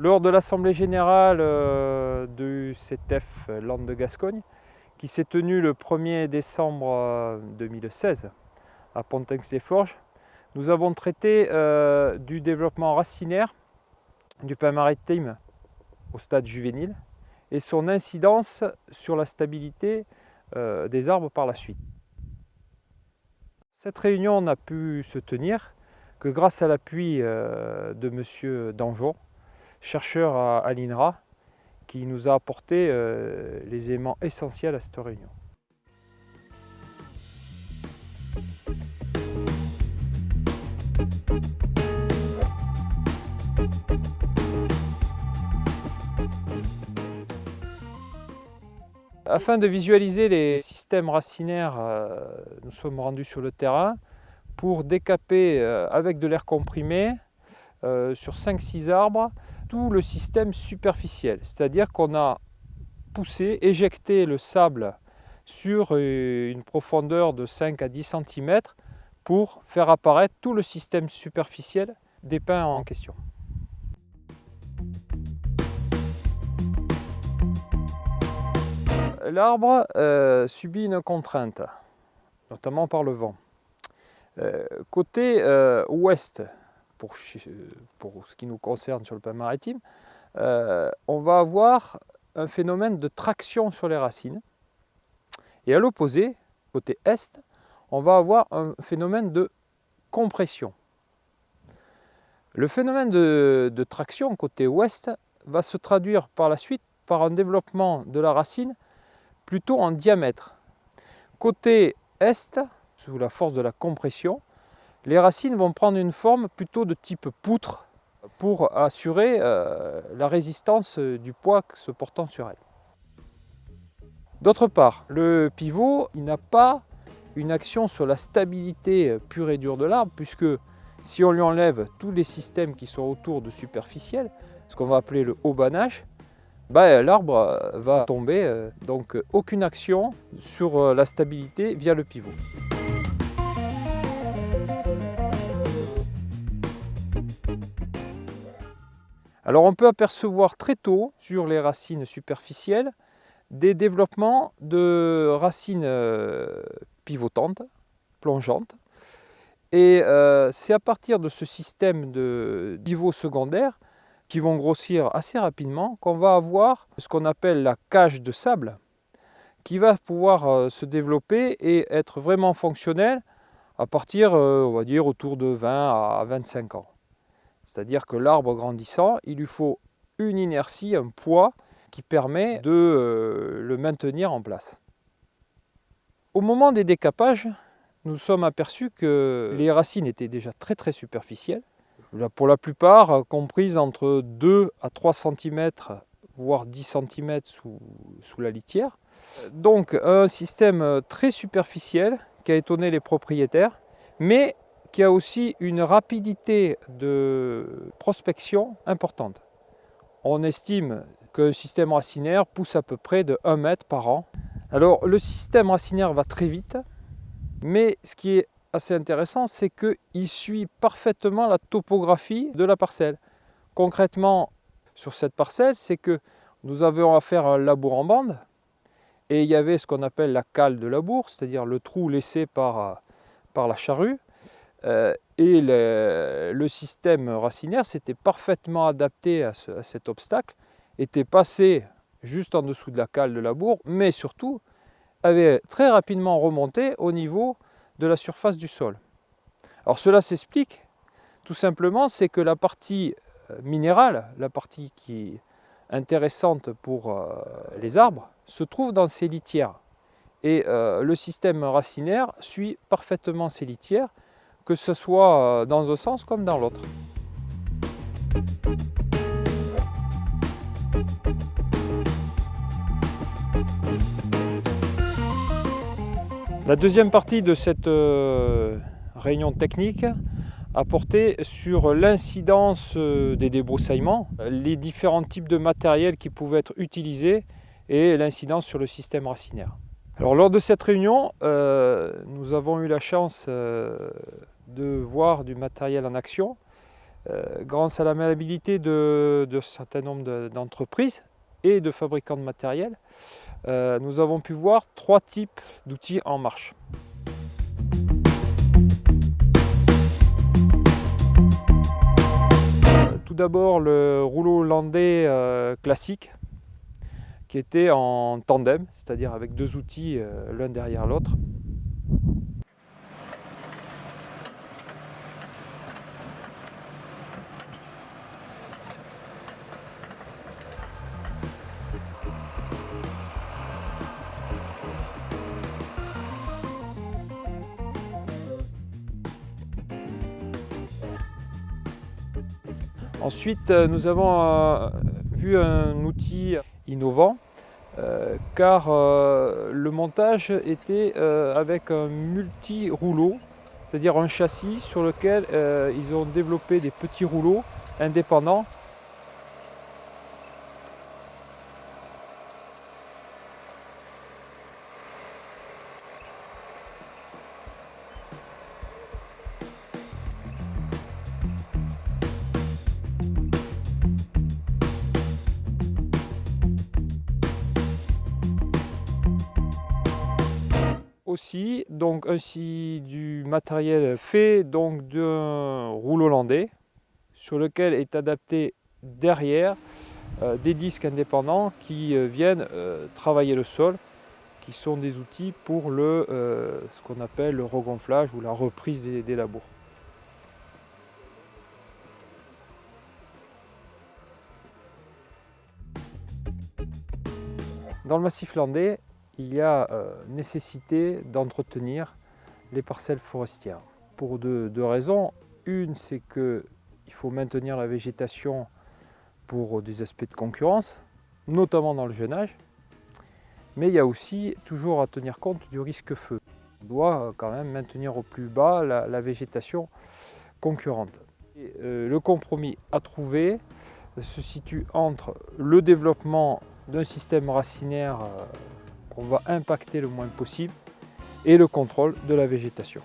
Lors de l'Assemblée générale du CETEF Landes de Gascogne, qui s'est tenue le 1er décembre 2016 à Pontinx-les-Forges, nous avons traité du développement racinaire du pin maritime au stade juvénile et son incidence sur la stabilité des arbres par la suite. Cette réunion n'a pu se tenir que grâce à l'appui de M. Danjon, chercheur à l'INRA, qui nous a apporté les éléments essentiels à cette réunion. Afin de visualiser les systèmes racinaires, nous sommes rendus sur le terrain pour décaper avec de l'air comprimé sur 5-6 arbres tout le système superficiel. C'est-à-dire qu'on a poussé, éjecté le sable sur une profondeur de 5 à 10 cm pour faire apparaître tout le système superficiel des pins en question. L'arbre subit une contrainte, notamment par le vent. Côté ouest, pour ce qui nous concerne sur le pin maritime, on va avoir un phénomène de traction sur les racines. Et à l'opposé, côté est, on va avoir un phénomène de compression. Le phénomène de traction côté ouest va se traduire par la suite par un développement de la racine plutôt en diamètre. Côté est, sous la force de la compression, les racines vont prendre une forme plutôt de type poutre pour assurer la résistance du poids se portant sur elle. D'autre part, le pivot n'a pas une action sur la stabilité pure et dure de l'arbre, puisque si on lui enlève tous les systèmes qui sont autour de superficiels, ce qu'on va appeler le haubanage, l'arbre va tomber, donc aucune action sur la stabilité via le pivot. Alors on peut apercevoir très tôt sur les racines superficielles des développements de racines pivotantes, plongeantes. Et c'est à partir de ce système de pivots secondaires qui vont grossir assez rapidement qu'on va avoir ce qu'on appelle la cage de sable qui va pouvoir se développer et être vraiment fonctionnelle à partir, on va dire, autour de 20 à 25 ans. C'est-à-dire que l'arbre grandissant, il lui faut une inertie, un poids qui permet de le maintenir en place. Au moment des décapages, nous sommes aperçus que les racines étaient déjà très superficielles. Pour la plupart, comprises entre 2 à 3 cm, voire 10 cm sous la litière. Donc un système très superficiel qui a étonné les propriétaires, mais qui a aussi une rapidité de prospection importante. On estime qu'un système racinaire pousse à peu près de 1 mètre par an. Alors le système racinaire va très vite, mais ce qui est assez intéressant, c'est qu'il suit parfaitement la topographie de la parcelle. Concrètement, sur cette parcelle, c'est que nous avions à faire un labour en bande, et il y avait ce qu'on appelle la cale de labour, c'est-à-dire le trou laissé par la charrue. Et le système racinaire s'était parfaitement adapté à cet obstacle, était passé juste en dessous de la cale de labour, mais surtout avait très rapidement remonté au niveau de la surface du sol. Alors cela s'explique tout simplement, c'est que la partie minérale, la partie qui est intéressante pour les arbres, se trouve dans ces litières. Et le système racinaire suit parfaitement ces litières, que ce soit dans un sens comme dans l'autre. La deuxième partie de cette réunion technique a porté sur l'incidence des débroussaillements, les différents types de matériel qui pouvaient être utilisés et l'incidence sur le système racinaire. Alors, lors de cette réunion, nous avons eu la chance de voir du matériel en action Grâce à la malléabilité de certains nombres d'entreprises et de fabricants de matériel, nous avons pu voir 3 types d'outils en marche. Tout d'abord le rouleau landais classique qui était en tandem, c'est-à-dire avec 2 outils l'un derrière l'autre. Ensuite, nous avons vu un outil innovant car le montage était avec un multi-rouleau, c'est-à-dire un châssis sur lequel ils ont développé des petits rouleaux indépendants. Aussi, donc ainsi du matériel fait donc d'un rouleau landais sur lequel est adapté derrière des disques indépendants qui viennent travailler le sol, qui sont des outils pour ce qu'on appelle le regonflage ou la reprise des labours. Dans le massif landais, il y a nécessité d'entretenir les parcelles forestières pour deux raisons. Une, c'est qu'il faut maintenir la végétation pour des aspects de concurrence, notamment dans le jeune âge. Mais il y a aussi toujours à tenir compte du risque feu. On doit quand même maintenir au plus bas la végétation concurrente. Le compromis à trouver se situe entre le développement d'un système racinaire qu'on va impacter le moins possible et le contrôle de la végétation.